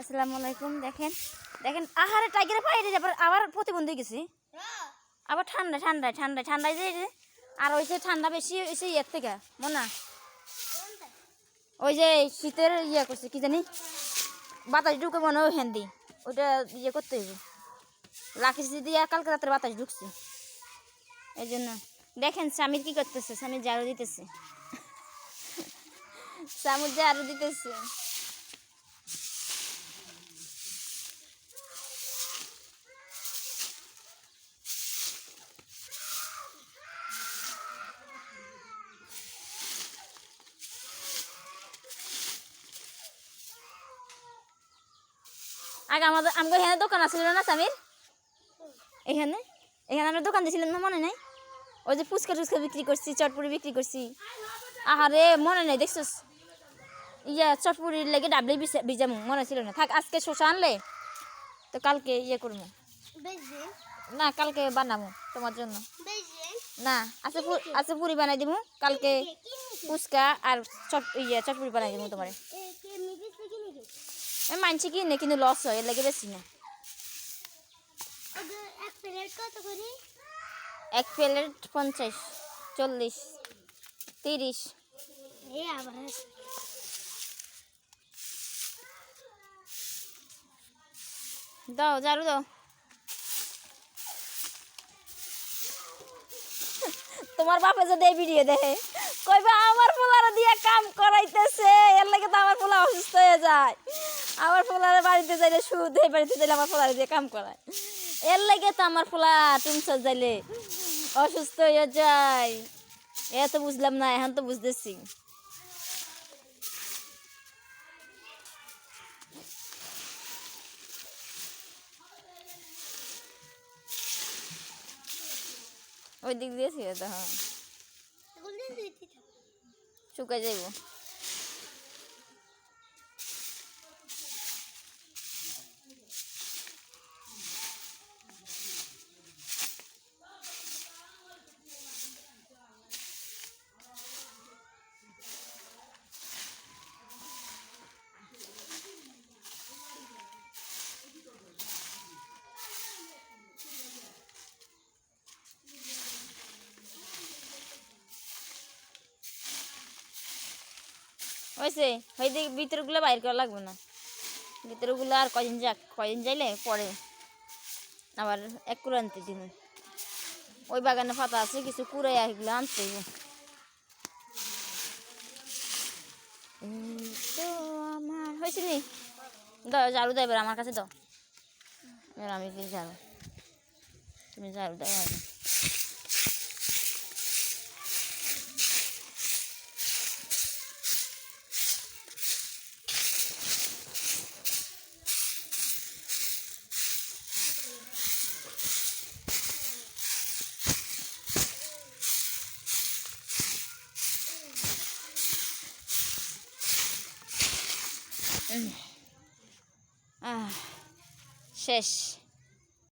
আসসালামু আলাইকুম। দেখেন দেখেন আহারে টাইগারের পায়ে আবার প্রতিবন্ধী গেছি। আবার ঠান্ডায় যে আর হয়েছে ঠান্ডা বেশি হয়েছে ইয়ের থেকে মনে ওই যে শীতের ইয়ে করছে কি জানি বাতাস ঢুকে মনে হয় হ্যান্দি ওইটা ইয়ে করতে হইব লাকি দিয়ে কালকে রাতের বাতাস ঢুকছে এই জন্য। দেখেন স্বামীর কি করতেছে, স্বামীর ঝাড়ু দিতেছে, স্বামীর ঝাড়ু দিতেছে। আগে আমাদের এখানে দোকান আছিল না স্বামীর, এখানে এখানে আমরা দোকান দিয়েছিলাম না, মনে নাই? ওই যে ফুচকা টুচকা বিক্রি করছি, চটপুরি বিক্রি করছি। আহারে মনে নাই, দেখছিস? ইয়া চটপুরির লেগে ডাবলি ভিজামু, মনে ছিল না। থাক, আজকে শসা আনলে তো কালকে ইয়ে করবো না, কালকে বানাবো তোমার জন্য না। আচ্ছা পুরি বানাই দিব কালকে, ফুচকা আর চটপুরি বানাই দিব তোমার। মানছি কি না, কিন্তু লস হয়, এর লাগে বেশি না। এক প্লেট 50, 40, 30। দাও ঝাড়ু দাও। তোমার বাপে যদি এই ভিডিও দেখে কইবা আমার পোলার দিয়ে কাম করাইতেছে, এর লাগে তো আমার পোলা অসুস্থ হয়ে যায়। আমার পোলার বাড়িতে যাইলে সুদ, এই বাড়িতে যাইলে আমার পোলার দিয়ে কাম করায়, এর লাগে তো আমার পোলা টিমসর যাইলে অসুস্থ হয়ে যায়। এ তো বুঝলাম না, এখন তো বুঝতেছি। ওই দিক দিয়েছি তো, হ্যাঁ শুকাই যাইব। হয়েছে, ওই দিক ভিতরগুলো বাইর করা লাগবে না, ভিতরগুলো আর কদিন যাক, কদিন যাইলে পরে আবার এক কুড়ো আনতে দিব। ওই বাগানে পাতা আছে কিছু, কুড়াই এগুলো আনতে দিব। তো আমার হয়েছে নি, দাও ঝাড়ু দাও এবার আমার কাছে দাও। এবার আমি কি ঝাড়ু, তুমি ঝাড়ু দাও আগে। শেষ।